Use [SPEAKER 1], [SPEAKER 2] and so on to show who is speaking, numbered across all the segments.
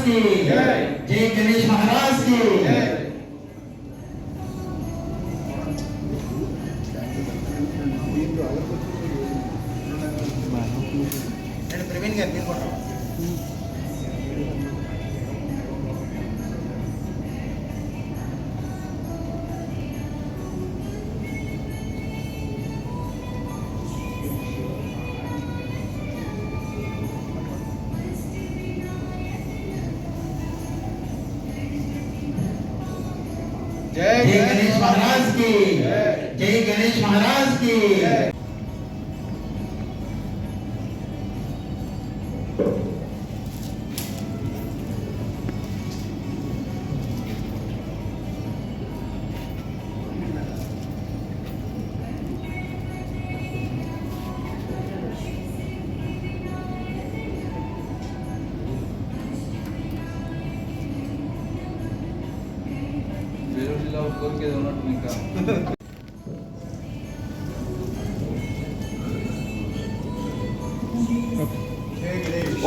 [SPEAKER 1] की जय गणेश महाराज की प्रवीण गाరు మీరు కూడా जय गणेश महाराज की जय गणेश महाराज की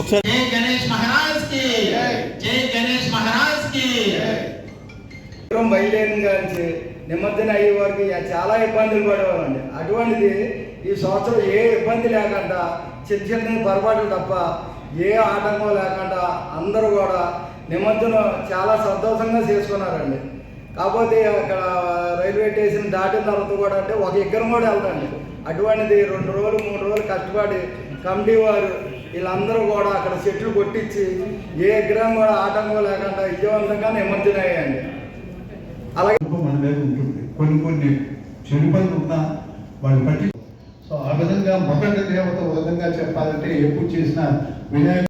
[SPEAKER 1] जय गणेश महाराज की जय गणेश महाराज की
[SPEAKER 2] బయలుదేరి నిమజ్జన అయ్యే వారికి చాలా ఇబ్బందులు పడేవాళ్ళండి. అటువంటిది ఈ సంవత్సరం ఏ ఇబ్బంది లేకుండా చిన్న చిన్న పొరపాట్లు తప్ప ఏ ఆటంకం లేకుండా అందరూ కూడా నిమజ్జనం చాలా సంతోషంగా చేసుకున్నారండి. కాకపోతే అక్కడ రైల్వే స్టేషన్ దాటిన తర్వాత కూడా అంటే ఒక ఎగ్గరం కూడా వెళ్తాండి. అటువంటిది 2 రోజులు 3 రోజులు కష్టపడి కమిటీ వారు వీళ్ళందరూ కూడా అక్కడ చెట్లు కొట్టించి ఏ విగ్రహం కూడా ఆటంకం లేకుండా విజయవంతంగా నిమజ్జనం అయ్యాయండి. అలాగే
[SPEAKER 3] మన మీద ఉంటుంది, కొన్ని చెడు పనులు ఉన్నా వాళ్ళు పట్టి. సో ఆ విధంగా మొదటి దేవత విధంగా చెప్పాలంటే ఎప్పుడు చేసిన వినాయక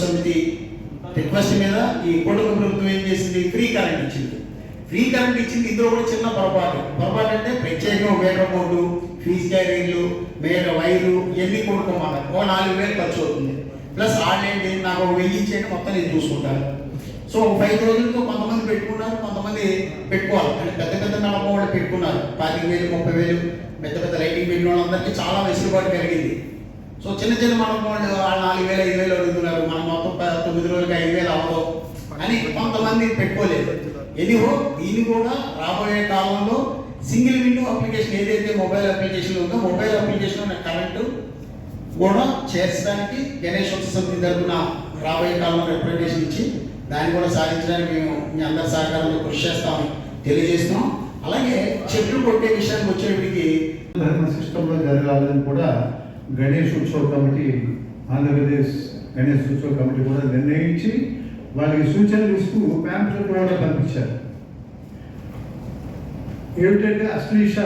[SPEAKER 1] సమితి రిక్వెస్ట్ మీద ఈ కొడుకు ప్రభుత్వం ఏం చేసింది, ఫ్రీ కరెంట్ ఇచ్చింది. ఫ్రీ కరెంట్ ఇచ్చింది. ఇందులో కూడా చిన్న పొరపాటు అంటే ప్రత్యేకంగా మీటర్ బోర్డు, ఫీజు క్యారీర్లు, వైరు ఇవన్నీ కొనుక్కోమన్నారు. 4,000 ఖర్చు అవుతుంది. ప్లస్ ఆన్లైన్ నాకు 1000 ఇచ్చేయండి, మొత్తం నేను చూసుకుంటాను. సో 5 రోజులతో కొంతమంది పెట్టుకున్నారు, కొంతమంది పెట్టుకోవాలి. అంటే పెద్ద నడప వాళ్ళు పెట్టుకున్నారు. 25,000 30,000 పెద్ద లైటింగ్ పెట్టిన వాళ్ళందరికీ చాలా వెసులుబాటు కలిగింది. సో చిన్న మనకు వాళ్ళు 4,000 5,000 అడుగుతున్నారు. మనం మొత్తం 9 రోజులకి 5,000 అవ్వదు అని కొంతమంది పెట్టుకోలేదు. ఎదిగో దీన్ని కూడా రాబోయే కాలంలో సింగిల్ విండో అప్లికేషన్ ఏదైతే మొబైల్ అప్లికేషన్ ఉందో మొబైల్ అప్లికేషన్ ఉన్న కరెంటు కూడా చేర్చడానికి గణేష్ ఉత్సవ సమితి తరఫున రాబోయే కాలంలో రిప్రజెంటేషన్ ఇచ్చి దాన్ని కూడా సాధించడానికి మేము మీ అందరి సహకారంలో కృషి చేస్తామని తెలియజేస్తున్నాం. అలాగే చెట్లు కొట్టే విషయానికి వచ్చేటికి
[SPEAKER 3] ధర్మ సిస్టంలో జరగాలని కూడా గణేష్ ఉత్సవ కమిటీ, ఆంధ్రప్రదేశ్ గణేష్ ఉత్సవ కమిటీ కూడా నిర్ణయించి వాళ్ళకి సూచనలు ఇస్తూ ప్యాంప్లెట్ కూడా పంపించారు. ఏమిటంటే అశ్లీష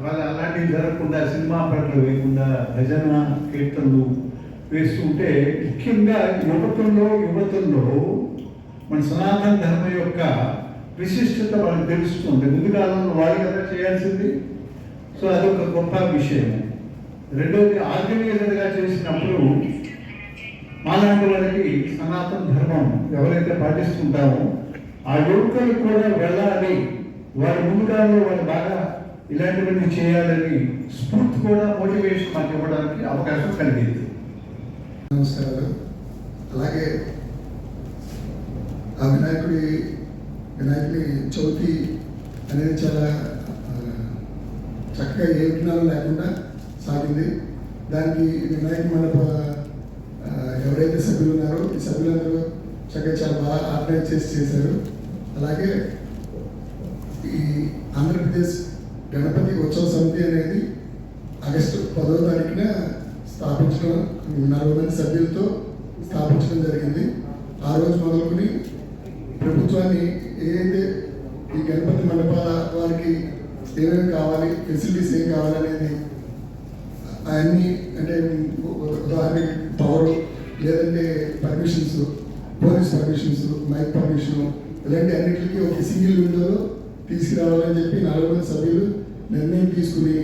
[SPEAKER 3] వాళ్ళ అలాంటివి జరగకుండా సినిమా పాటలు వేయకుండా భజన కీర్తనలు వేస్తుంటే ముఖ్యంగా యువతుల్లో మన సనాతన ధర్మం యొక్క విశిష్టత వాళ్ళకి తెలుస్తుంది. ముందు కాలంలో వాళ్ళు కదా చేయాల్సింది. సో అదొక గొప్ప విషయం. రెండోది ఆర్గనైజర్గా చేసినప్పుడు మాలాంటి వాళ్ళకి సనాతన ధర్మం ఎవరైతే పాటిస్తుంటామో ఆ యువకులు కూడా వెళ్ళాలి, వారి ముందు కాలంలో వాళ్ళు బాగా ఇలాంటివన్నీ చేయాలని స్ఫూర్తి కూడా మోటివేషన్ మాకు ఇవ్వడానికి అవకాశం కలిగింది.
[SPEAKER 4] నమస్కారాలు. అలాగే ఆ వినాయకుడి చవితి అనేది చాలా చక్కగా ఏ విఘ్నాలు లేకుండా సాగింది. దానికి వినాయక మండప ఎవరైతే సభ్యులు ఉన్నారో ఈ సభ్యులందరూ చక్కగా చాలా బాగా ఆర్గనైజ్ చేశారు. అలాగే ఈ ఆంధ్రప్రదేశ్ గణపతి ఉత్సవ సమితి అనేది ఆగస్టు 10వ తారీఖున స్థాపించడం 40 మంది సభ్యులతో స్థాపించడం జరిగింది. ఆ రోజు మొదలుకొని ప్రభుత్వాన్ని ఏదైతే ఈ గణపతి మండపాల వారికి ఏమేమి కావాలి, ఫెసిలిటీస్ ఏం కావాలనేది అవన్నీ అంటే ఉదాహరణకి పవర్, లేదంటే permissions, police permissions, mic permission, ఇలాంటి అన్నింటికి ఒక సింగిల్ విండోలో తీసుకురావాలని చెప్పి 40 మంది సభ్యులు నిర్ణయం తీసుకుని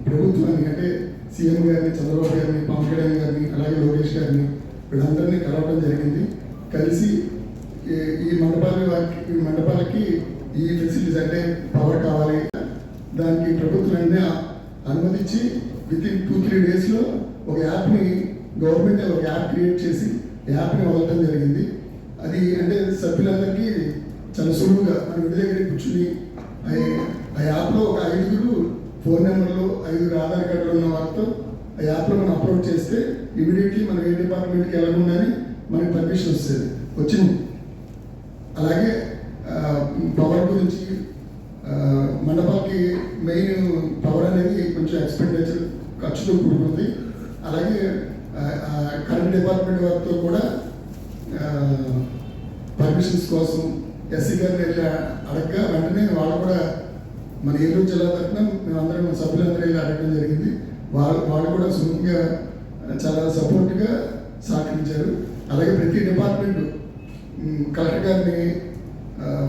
[SPEAKER 4] ప్రభుత్వాన్ని అంటే సీఎం గారిని, చంద్రబాబు గారిని, పవన్ కళ్యాణ్ గారిని, అలాగే లోకేష్ గారిని వీళ్ళందరినీ కలవడం జరిగింది. కలిసి ఈ మండపాలకి ఈ ఫెసిలిటీస్ అంటే పవర్ కావాలి, దానికి ప్రభుత్వం అనుమతించి వితిన్ 2-3 డేస్లో ఒక యాప్ని గవర్నమెంట్ ఒక యాప్ క్రియేట్ చేసి యాప్ని వదలటం జరిగింది. అది అంటే సభ్యులందరికీ చాలా సులువుగా మన ఇంటి దగ్గర కూర్చుని ఆ యాప్లో ఒక 5 ఫోన్ నెంబర్లు, 5 ఆధార్ కార్డులు ఉన్న వాళ్ళతో ఆ యాప్లో మనం అప్లోడ్ చేస్తే ఇమీడియట్లీ మనం ఏ డిపార్ట్మెంట్కి వెళ్ళకుండానే మనకి పర్మిషన్ వచ్చింది. అలాగే పవర్ గురించి మండపాలకి మెయిన్ పవర్ అనేది కొంచెం ఎక్స్పెండిచర్ ఖర్చుతో కూడుకుంది. అలాగే కరెంట్ డిపార్ట్మెంట్ వారితో కూడా పర్మిషన్స్ కోసం ఎస్సీ గారిని అడగగా వెంటనే వాళ్ళు కూడా మన ఏలూరు జిల్లా తరఫున మేమందరం సభ్యులందరూ వెళ్ళి అడగడం జరిగింది. వాళ్ళు కూడా సులువుగా చాలా సపోర్ట్గా సహకరించారు. అలాగే ప్రతి డిపార్ట్మెంట్ కలెక్టర్ గారిని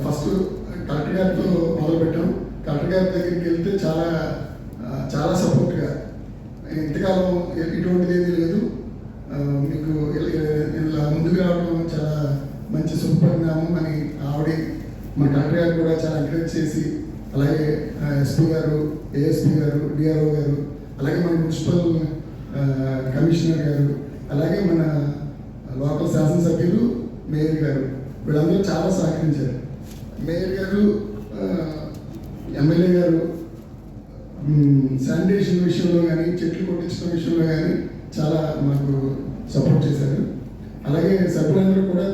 [SPEAKER 4] ఫస్ట్ కలెక్టర్ గారితో మొదలుపెట్టాం. కలెక్టర్ గారి దగ్గరికి వెళ్తే చాలా సపోర్ట్గా ఇంతకాలం ఇటువంటిది ఏమీ లేదు, మీకు ఇలా ముందుకు రావడం చాలా మంచి శుభపరిణామం అని ఆవిడ మన కలెక్టర్ గారు కూడా చాలా ఎంకరేజ్ చేసి, అలాగే ఎస్పీ గారు, ఏఎస్పీ గారు, డిఆర్ఓ గారు, అలాగే మన మున్సిపల్ కమిషనర్ గారు, అలాగే మన లోకల్ శాసనసభ్యులు, మేయర్ గారు వీళ్ళందరూ చాలా సహకరించారు. మేయర్ గారు, ఎమ్మెల్యే గారు శానిటేషన్ విషయంలో కానీ, చెట్లు కొట్టించడం విషయంలో కానీ చాలా మాకు సపోర్ట్ చేశారు. అలాగే సభ్యులందరూ కూడా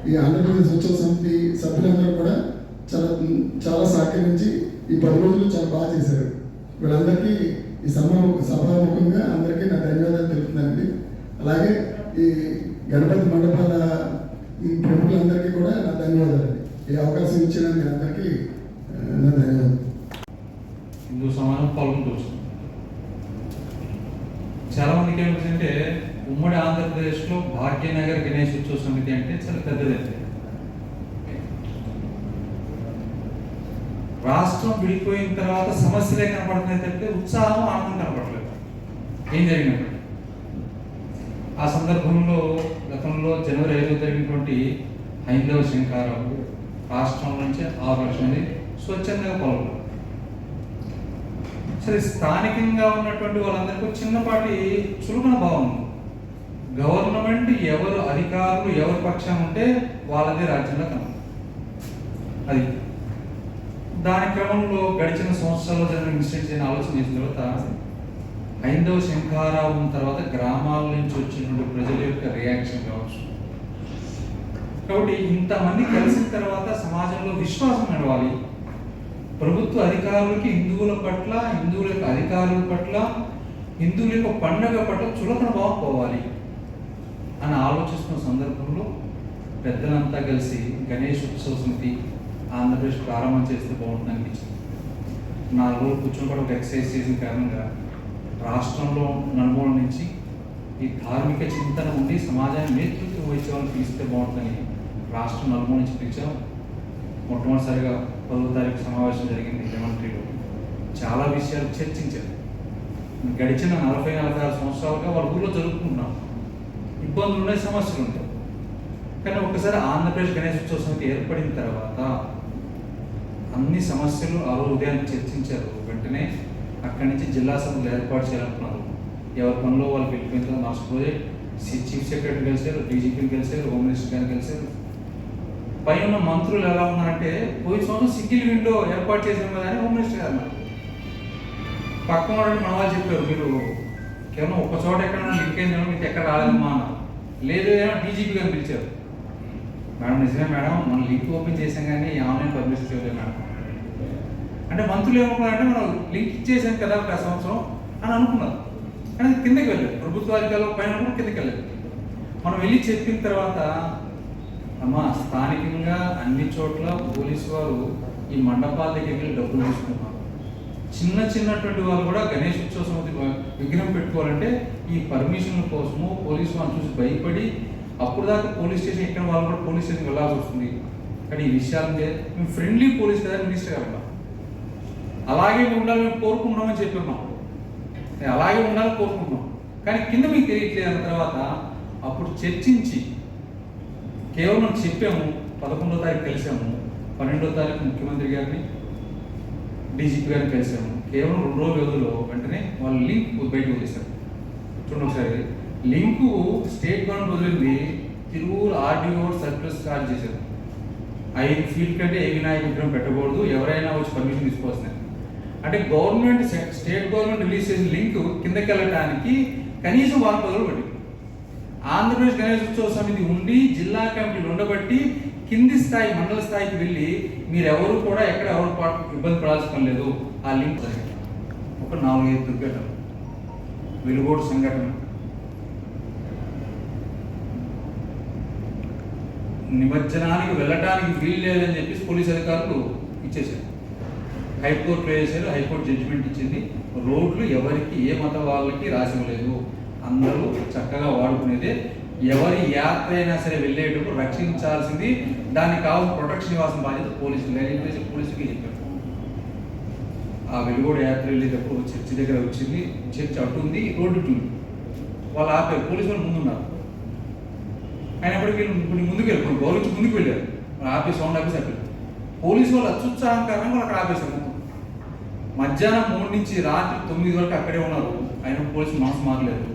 [SPEAKER 4] ఈ ఆంధ్రప్రదేశ్ ఉత్సవ సమితి సభ్యులందరూ కూడా చాలా సహకరించి ఈ 10 రోజులు చాలా బాగా చేశారు. వీళ్ళందరికీ ఈ సభాముఖంగా అందరికీ నా ధన్యవాదాలు తెలుపుతున్నానండి. అలాగే ఈ గణపతి మండపాల ప్రముఖులందరికీ కూడా నా ధన్యవాదాలు. ఈ అవకాశం ఇచ్చిన మీ అందరికీ నా ధన్యవాదాలు.
[SPEAKER 5] హిందూ సమాజం పాల్గొనవచ్చు. చాలా మందికి ఏమిటంటే ఉమ్మడి ఆంధ్రప్రదేశ్లో భాగ్యనగర్ గణేష్ ఉత్సవ సమితి అంటే చాలా పెద్దదండి. రాష్ట్రం విడిపోయిన తర్వాత సమస్యలే కనపడుతున్నాయి తప్పితే ఉత్సాహం, ఆనందం కనపడలేదు. ఏం జరిగినప్పుడు ఆ సందర్భంలో గతంలో జనవరి 5 జరిగినటువంటి హైందవ శంఖారావు రాష్ట్రం నుంచి 6 లక్షల మంది స్వచ్ఛందంగా పాల్గొన్నారు. సరే, స్థానికంగా ఉన్నటువంటి వాళ్ళందరికీ చిన్నపాటి చురుకున భావం ఉంది. గవర్నమెంట్ ఎవరు అధికారులు ఎవరి పక్షం ఉంటే వాళ్ళదే రాజ్యంలో కనుక అది దాని క్రమంలో గడిచిన సంవత్సరాల్లో జరిగిన ఇన్సిడెంట్స్ అని ఆలోచన చేసిన తర్వాత హైందవ శంఖారావం తర్వాత గ్రామాల నుంచి వచ్చినటువంటి ప్రజల యొక్క రియాక్షన్ కావచ్చు. కాబట్టి ఇంతమంది కలిసిన తర్వాత సమాజంలో విశ్వాసం నడవాలి. ప్రభుత్వ అధికారులకి హిందువుల పట్ల, హిందువుల యొక్క అధికారుల పట్ల, హిందువుల యొక్క పండుగ పట్ల చులకన భావం పోవాలి అని ఆలోచిస్తున్న సందర్భంలో పెద్దలంతా కలిసి గణేష్ ఉత్సవ సమితి ఆంధ్రప్రదేశ్ ప్రారంభం చేస్తే బాగుంటుంది అనిపించింది. 4 రోజులు కూర్చొని కూడా ఒక ఎక్సర్సైజ్ చేసిన కారణంగా రాష్ట్రంలో నలుమూల నుంచి ఈ ధార్మిక చింతన ఉండి సమాజాన్ని నేతృత్వం వహించే వాళ్ళని పిలిస్తే బాగుంటుందని రాష్ట్రం నలుమూల నుంచి పిలిచాం. మొట్టమొదటిసారిగా 10వ తారీఖు సమావేశం జరిగింది లెమన్ట్రీలో. చాలా విషయాలు చర్చించారు. గడిచిన 40-46 సంవత్సరాలుగా వాళ్ళ ఊళ్ళో జరుపుకుంటున్నాం. ఇబ్బందులు ఉన్నాయి, సమస్యలు ఉంటాయి. కానీ ఒక్కసారి ఆంధ్రప్రదేశ్ గణేష్ ఉత్సవ సమితి ఏర్పడిన తర్వాత అన్ని సమస్యలు ఆ రోజు ఉదయాన్ని చర్చించారు. వెంటనే అక్కడి నుంచి జిల్లా సభలు ఏర్పాటు చేయాలనుకున్నారు. ఎవరి పనిలో వాళ్ళు వెళ్ళిపోయిన లాస్ట్ రోజే చీఫ్ సెక్రటరీ కలిశారు, డీజీపీని కలిశారు, హోమ్ మినిస్టర్ గారిని కలిశారు. పై ఉన్న మంత్రులు ఎలా ఉన్నారంటే పోయిన సంవత్సరం సింగిల్ విండో ఏర్పాటు చేసాం కదా అని హోమ్ మినిస్టర్ గారు పక్కన వాళ్ళని మన వాళ్ళు చెప్పారు, మీరు కేవలం ఒక చోట ఎక్కడ లింక్ అయిందో మీకు ఎక్కడ రాలేదమ్మా అన్నారు. లేదు ఏమో డీజీపీ గారిని పిలిచారు. మేడం నిజమే మేడం, మనం లింక్ ఓపెన్ చేసాం కానీ ఆన్లైన్ పబ్లిసిటీ ఇవ్వలేదు మేడం అంటే మంత్రులు ఏమనుకున్నారంటే మనం లింక్ ఇచ్చేసాం కదా ఒక సంవత్సరం అని అనుకున్నారు. కానీ కిందకి వెళ్ళలేదు. ప్రభుత్వ అధికారులు పైన కూడా కిందకి వెళ్ళలేదు. మనం వెళ్ళి చెప్పిన తర్వాత అమ్మ స్థానికంగా అన్ని చోట్ల పోలీసు వారు ఈ మండపాల దగ్గరికి వెళ్ళి డబ్బులు తీసుకుంటున్నారు. చిన్నటువంటి వాళ్ళు కూడా గణేష్ ఉత్సవ సమితి విగ్రహం పెట్టుకోవాలంటే ఈ పర్మిషన్ల కోసము పోలీసు వాళ్ళని చూసి భయపడి అప్పుడు దాకా పోలీస్ స్టేషన్ ఎక్కడ వాళ్ళు కూడా పోలీస్ స్టేషన్ వెళ్ళాల్సి వస్తుంది. కానీ ఈ విషయాలు మేము ఫ్రెండ్లీ పోలీస్ కదా మినిస్టర్ గారు అలాగే ఉండాలని మేము కోరుకుంటున్నామని చెప్పిన్నాం. అలాగే ఉండాలని కోరుకుంటున్నాం. కానీ కింద మీకు తెలియట్లేదు అన్న తర్వాత అప్పుడు చర్చించి కేవలం చెప్పాము. 11వ తారీఖు కలిసాము, 12వ తారీఖు ముఖ్యమంత్రి గారిని డీజీపీ గారిని కలిసాము. కేవలం 2 రోజుల వ్యవధిలో వెంటనే వాళ్ళు లింక్ బయటకు వదిలేశారు. చూడండి ఒకసారి, లింకు స్టేట్ గవర్నమెంట్ వదిలింది, తిరువురు ఆర్డీఓ సర్క్యులర్ స్టార్ట్ చేశారు. 5 ఫీట్ కంటే ఏ వినాయక విగ్రహం పెట్టకూడదు, ఎవరైనా వచ్చి పర్మిషన్ తీసుకోవాల్సింది. అంటే గవర్నమెంట్ స్టేట్ గవర్నమెంట్ రిలీజ్ చేసిన లింక్ కిందకి వెళ్ళటానికి కనీసం 10 రోజులు పట్టింది. ఆంధ్రప్రదేశ్ గణేష్ ఉత్సవ సమితి ఉండి జిల్లా కమిటీలు ఉండబట్టి కింది స్థాయి మండల స్థాయికి వెళ్ళి మీరెవరు కూడా ఎక్కడ ఎవరు ఇబ్బంది పడాల్సిన పని లేదు. ఆ లింక్ ఒక 4-5 దుర్ఘటన, వెలుగోడు సంఘటన, నిమజ్జనానికి వెళ్ళటానికి వీలు లేదని చెప్పేసి పోలీస్ అధికారులు ఇచ్చేశారు. హైకోర్టులో వేశారు, హైకోర్టు జడ్జిమెంట్ ఇచ్చింది. రోడ్లు ఎవరికి ఏ మత వాళ్ళకి రాసివ్వలేదు, అందరూ చక్కగా వాడుకునేదే. ఎవరి యాత్ర అయినా సరే వెళ్ళేటప్పుడు రక్షించాల్సింది, దానికి కావాల్సిన ప్రొటెక్షన్ ఇవ్వాల్సిన బాధ్యత పోలీసులు. పోలీసులకి చెప్పారు. ఆ వెలుగోడు యాత్ర వెళ్ళేటప్పుడు చర్చి దగ్గర వచ్చింది, చర్చి అటు ఉంది, రోడ్డు ఇటు ఉంది. వాళ్ళు ఆపారు, పోలీసు వాళ్ళు ముందున్నారు. అయినప్పటికీ వీళ్ళు ముందుకు వెళ్ళారు, గౌరవించి ముందుకు వెళ్ళారు. ఆపేసి సౌండ్ ఆపేసి ఆపారు. పోలీసు వాళ్ళు అత్యుత్సాహం కారణంగా అక్కడ ఆపేశారు. మధ్యాహ్నం 3 నుంచి రాత్రి 9 వరకు అక్కడే ఉన్నారు. ఆయన పోలీసులు మనసు మారలేదు.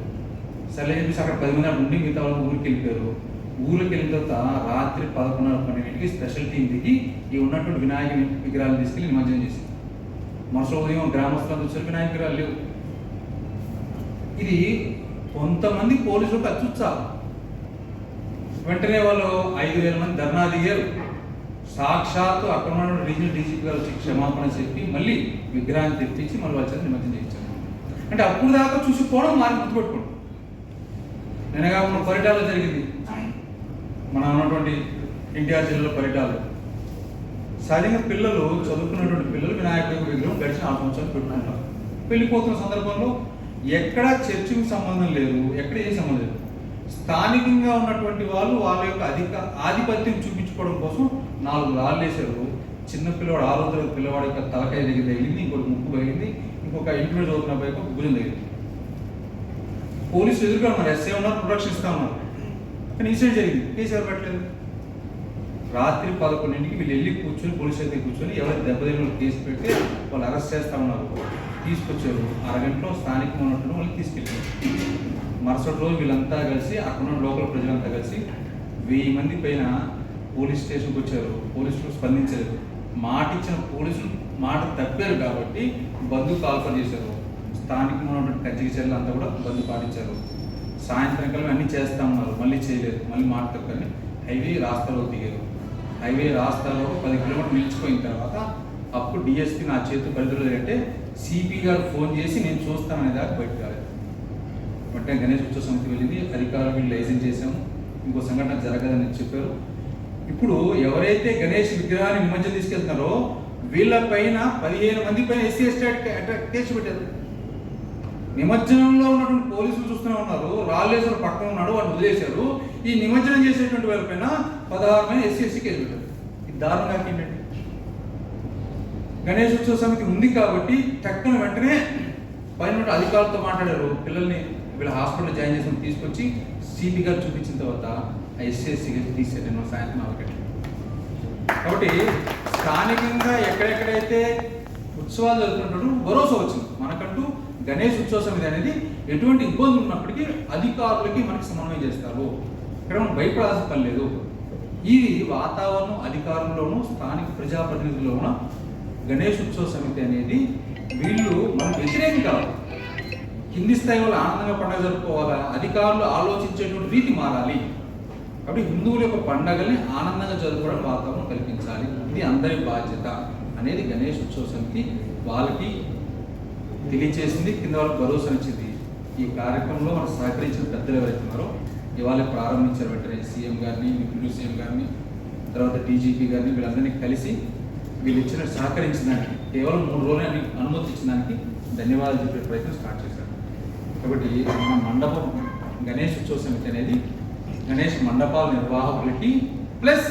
[SPEAKER 5] సరే చెప్పేసి అక్కడ 10 మంది అక్కడ ఉండి మిగతా వాళ్ళు ఊరికి వెళ్ళిపోయారు. ఊరికి వెళ్ళిన తర్వాత రాత్రి 11:30-12కి స్పెషల్ టీం దిగి ఈ ఉన్నటువంటి వినాయక విగ్రహాలు తీసుకెళ్ళి నిమజ్జనం చేసింది. మరుసటి ఉదయం గ్రామస్తులంతా వచ్చారు, వినాయక విగ్రహాలు లేవు. ఇది కొంతమంది పోలీసులకు అత్యుత్సాహం. వెంటనే వాళ్ళు 5,000 మంది ధర్నా దిగారు. సాక్షాత్తు అక్కడ ఉన్న రీజనల్ డీజీపీ గారు వచ్చి క్షమాపణ చెప్పి మళ్ళీ విగ్రహాన్ని తెప్పించి మళ్ళీ వచ్చి నిమజ్జనం చేయించారు. అంటే అప్పుడు దాకా చూసిపోవడం మారి గుర్తుపెట్టుకోండి. నిన్నగా మన పరిటాలో జరిగింది, మన ఉన్నటువంటి ఎన్టీఆర్ జిల్లాలో పరిటాలు. సహజంగా పిల్లలు, చదువుకున్నటువంటి పిల్లలు వినాయక విగ్రహం గడిచిన 6 సంవత్సరాలు పెట్టుకుంటారు. వెళ్ళిపోతున్న సందర్భంలో ఎక్కడ చర్చకు సంబంధం లేదు, ఎక్కడ ఏ సంబంధం లేదు. స్థానికంగా ఉన్నటువంటి వాళ్ళు వాళ్ళ యొక్క ఆధిపత్యం చూపించుకోవడం కోసం 4 రాళ్ళు వేశారు. చిన్న పిల్లవాడు, 6వ తరగతి పిల్లవాడి యొక్క తలకాయ దగ్గర తగిలింది, ఇంకొక ముక్కు తగిలింది, ఇంకొక ఇంటిమేట్ చదువుతున్న అబ్బాయి యొక్క భుజం తగిలింది. పోలీసులు ఎదురుగా ఉన్నారు, ఎస్ఐ ఉన్నారు, ప్రొటెక్షన్ ఇస్తా ఉన్నారు. కానీ ఇన్సిడెంట్ జరిగింది, కేసు ఎవరు పెట్టలేదు. రాత్రి 11ంటికి వీళ్ళు వెళ్ళి కూర్చొని పోలీసు అయితే కూర్చొని ఎవరైతే దెబ్బతిన్న కేసు పెట్టి వాళ్ళు అరెస్ట్ చేస్తా ఉన్నారు. తీసుకొచ్చారు. అరగంటలో స్థానికంగా ఉన్నట్టు వాళ్ళకి తీసుకెళ్ళారు. మరుసటి రోజు వీళ్ళంతా కలిసి అక్కడ లోకల్ ప్రజలంతా కలిసి 1000 మంది పైన పోలీస్ స్టేషన్కి వచ్చారు. పోలీసులు స్పందించలేదు. మాట ఇచ్చిన పోలీసులు మాట తప్పారు కాబట్టి బంధు కాల్ఫర్ చేశారు. స్థానికంగా ఉన్నటువంటి కజ్జికి చెల్లెలు అంతా కూడా బంధు పాటించారు. సాయంత్రం కల్లా అన్నీ చేస్తా ఉన్నారు, మళ్ళీ చేయలేదు, మళ్ళీ మాట తప్పని హైవే రాస్తాలో దిగారు. హైవే రాస్తాలో 10 కిలోమీటర్లు నిలిచిపోయిన తర్వాత అప్పుడు డిఎస్పీ నా చేతి పరిధిలో అంటే సిపి గారు ఫోన్ చేసి నేను చూస్తాననే దాకా బయటకు రాలేదు. వెంటనే గణేష్ ఉత్సవ సమితి వెళ్ళింది, అధికారులు వీళ్ళు లైసెన్స్ చేశాము, ఇంకో సంఘటన జరగదని చెప్పారు. ఇప్పుడు ఎవరైతే గణేష్ విగ్రహాన్ని నిమజ్జనం తీసుకెళ్తున్నారో వీళ్ళ పైన 15 మంది పైన ఎస్సీ ఎస్టీ కేసు పెట్టారు. నిమజ్జనంలో ఉన్నటువంటి పోలీసులు చూస్తూనే ఉన్నారు, రాళ్ళేశ్వర పక్కన ఉన్నాడు, వాడు వదిలేశారు. ఈ నిమజ్జనం చేసేటువంటి వాళ్ళ పైన 16 మంది ఎస్సీ ఎస్టీ కేసు పెట్టారు. ఇది దారుణంగా ఏంటంటే గణేష్ ఉత్సవ సమితి ఉంది కాబట్టి టక్కున వెంటనే పైన అధికారులతో మాట్లాడారు. పిల్లల్ని వీళ్ళ హాస్పిటల్లో జాయిన్ చేసి తీసుకొచ్చి సిపి గారు చూపించిన తర్వాత ఎస్సీ తీసేటను సాయంత్రం 4 గంటలకు. కాబట్టి స్థానికంగా ఎక్కడెక్కడైతే ఉత్సవాలు జరుగుతున్నట్టు భరోసా వచ్చింది. మనకంటూ గణేష్ ఉత్సవ సమితి అనేది ఎటువంటి ఇబ్బందులు ఉన్నప్పటికీ అధికారులకి మనకి సమన్వయం చేస్తారు. ఇక్కడ మనం భయపడాల్సిన పని లేదు. ఈ వాతావరణం అధికారంలోనూ స్థానిక ప్రజాప్రతినిధుల్లోనూ గణేష్ ఉత్సవ సమితి అనేది వీళ్ళు మనకు వ్యతిరేకం కాదు. కింది స్థాయి వాళ్ళు ఆనందంగా పండుగ జరుపుకోవాలా, అధికారులు ఆలోచించేటువంటి రీతి మారాలి. కాబట్టి హిందువుల యొక్క పండుగల్ని ఆనందంగా జరుపుకోవడం వాతావరణం కల్పించాలి. ఇది అందరి బాధ్యత అనేది గణేష్ ఉత్సవ సమితి వాళ్ళకి తెలియచేసింది, కింద వాళ్ళకి భరోసా ఇచ్చింది. ఈ కార్యక్రమంలో మనకు సహకరించిన పెద్దలు ఎవరైతే ఉన్నారో ఇవాళ ప్రారంభించారు. వెంటనే సీఎం గారిని, డిప్యూటీ సీఎం గారిని, తర్వాత డీజీపీ గారిని వీళ్ళందరినీ కలిసి వీళ్ళు ఇచ్చిన సహకరించిన దానికి కేవలం 3 రోజులు అనుమతి ఇచ్చిన దానికి ధన్యవాదాలు చెప్పే ప్రయత్నం స్టార్ట్ చేశారు. కాబట్టి మన మండపం గణేష్ ఉత్సవ సమితి అనేది గణేష్ మండపాల నిర్వాహకులకి ప్లస్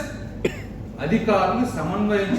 [SPEAKER 5] అధికారులు సమన్వయం